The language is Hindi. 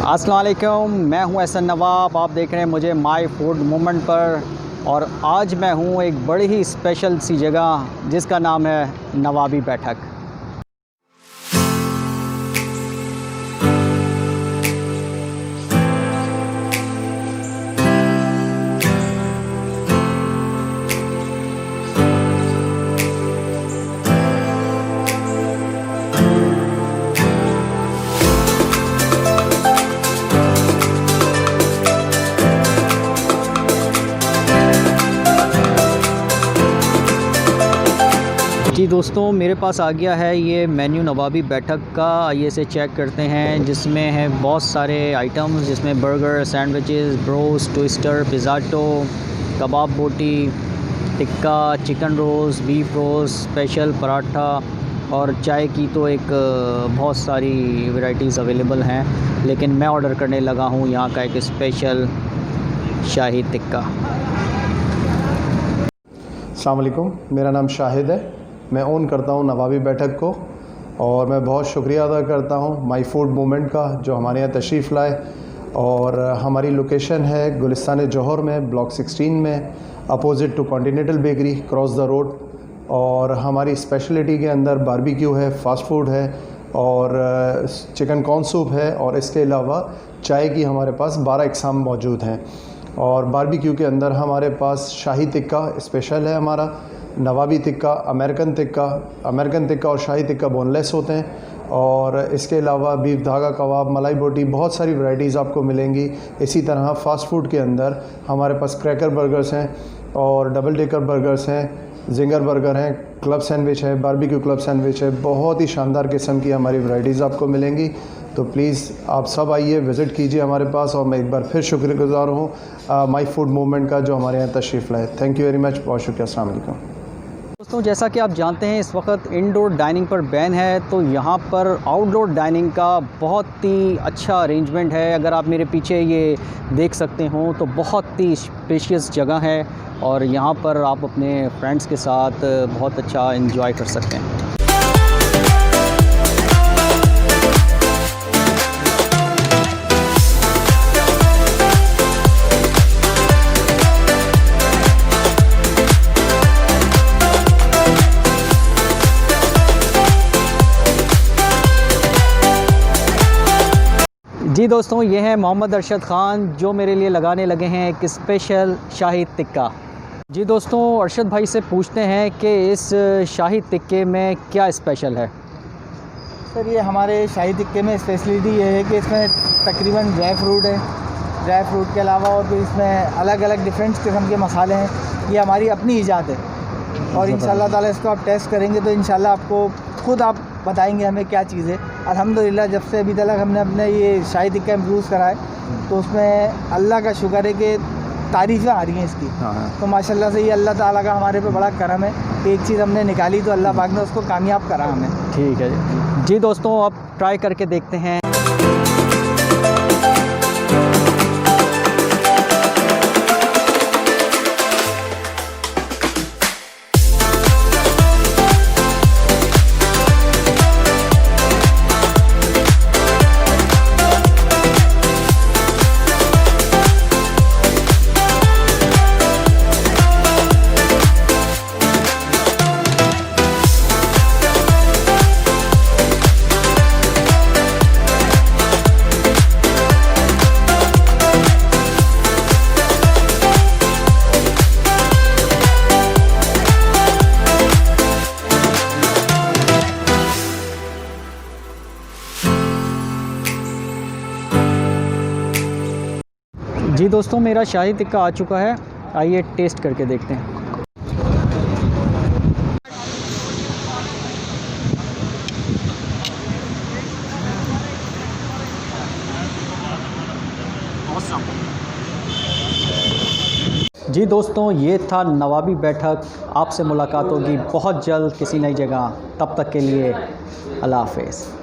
अस्सलाम वालेकुम, मैं हूं एहसन नवाब। आप देख रहे हैं मुझे माय फूड मोमेंट पर। और आज मैं हूं एक बड़ी ही स्पेशल सी जगह जिसका नाम है नवाबी बैठक। जी दोस्तों, मेरे पास आ गया है ये मेन्यू नवाबी बैठक का। आइए इसे चेक करते हैं, जिसमें है बहुत सारे आइटम्स, जिसमें बर्गर, सैंडविचेस, ब्रोस्ट, ट्विस्टर, पिज़ाटो, कबाब बोटी, tikka, chicken roast, beef roast, special paratha और चाय की तो एक बहुत सारी वैरायटीज़ अवेलेबल हैं। लेकिन मैं ऑर्डर करने लगा हूँ यहाँ का एक स्पेशल शाही टिक्का। अस्सलाम वालेकुम, मेरा नाम शाहिद है। मैं ओन करता हूँ नवाबी बैठक को और मैं बहुत शुक्रिया अदा करता हूँ माय फूड मोमेंट का, जो हमारे यहाँ तशरीफ़ लाए। और हमारी लोकेशन है गुलिस्तान जौहर में, ब्लॉक 16 में, opposite to continental bakery, cross the road. और हमारी स्पेशलिटी के अंदर बारबेक्यू है, फ़ास्ट फूड है और चिकन कॉर्न सूप है। और इसके अलावा चाय की हमारे पास 12 इक़साम मौजूद हैं। और बारबेक्यू के अंदर हमारे पास शाही टिक्का स्पेशल है हमारा, नवाबी टिक्का, अमेरिकन टिक्का और शाही टिक्का बोनलेस होते हैं। और इसके अलावा बीफ धागा कबाब, मलाई बोटी, बहुत सारी वैरायटीज़ आपको मिलेंगी। इसी तरह फ़ास्ट फूड के अंदर हमारे पास क्रैकर बर्गर्स हैं और डबल डेकर बर्गर्स हैं, जिंगर बर्गर हैं, क्लब सैंडविच है, बारबेक्यू क्लब सैंडविच है। बहुत ही शानदार किस्म की हमारी वैरायटीज़ आपको मिलेंगी। तो प्लीज़ आप सब आइए, विज़िट कीजिए हमारे पास। और मैं एक बार फिर शुक्रगुज़ार हूँ माय फूड मूवमेंट का, जो हमारे यहाँ तशरीफ़ लाए। थैंक यू वेरी मच, बहुत शुक्रिया। अस्सलाम वालेकुम। दोस्तों, जैसा कि आप जानते हैं इस वक्त इंडोर डाइनिंग पर बैन है, तो यहाँ पर आउटडोर डाइनिंग का बहुत ही अच्छा अरेंजमेंट है। अगर आप मेरे पीछे ये देख सकते हो तो बहुत ही स्पेशियस जगह है और यहाँ पर आप अपने फ्रेंड्स के साथ बहुत अच्छा एंजॉय कर सकते हैं। जी दोस्तों, ये है मोहम्मद अरशद ख़ान, जो मेरे लिए लगाने लगे हैं एक स्पेशल शाही टिक्का। जी दोस्तों, अरशद भाई से पूछते हैं कि इस शाही टिक्के में क्या स्पेशल है। सर, ये हमारे शाही टिक्के में स्पेशलिटी ये है कि इसमें तकरीबन ड्राई फ्रूट है। ड्राई फ्रूट के अलावा और भी इसमें अलग अलग डिफरेंट किस्म के मसाले हैं। ये हमारी अपनी ईजाद है और इंशाल्लाह ताला इसको आप टेस्ट करेंगे तो इंशाल्लाह आपको खुद आप बताएंगे हमें क्या चीज़ है। अल्हम्दुलिल्लाह, जब से अभी तक हमने अपने ये शाही टिक्का इम्प्रूव करा है तो उसमें अल्लाह का शुक्र है कि तारीफ़ें आ रही हैं इसकी। तो माशाल्लाह से ये अल्लाह ताला का हमारे पे बड़ा करम है। एक चीज़ हमने निकाली तो अल्लाह पाक ने उसको कामयाब करा हमें। ठीक है जी दोस्तों, अब ट्राई करके देखते हैं। जी दोस्तों, मेरा शाही टिक्का आ चुका है। आइए टेस्ट करके देखते हैं। जी दोस्तों, ये था नवाबी बैठक। आपसे मुलाकात होगी बहुत जल्द किसी नई जगह। तब तक के लिए अल्लाह हाफ़िज़।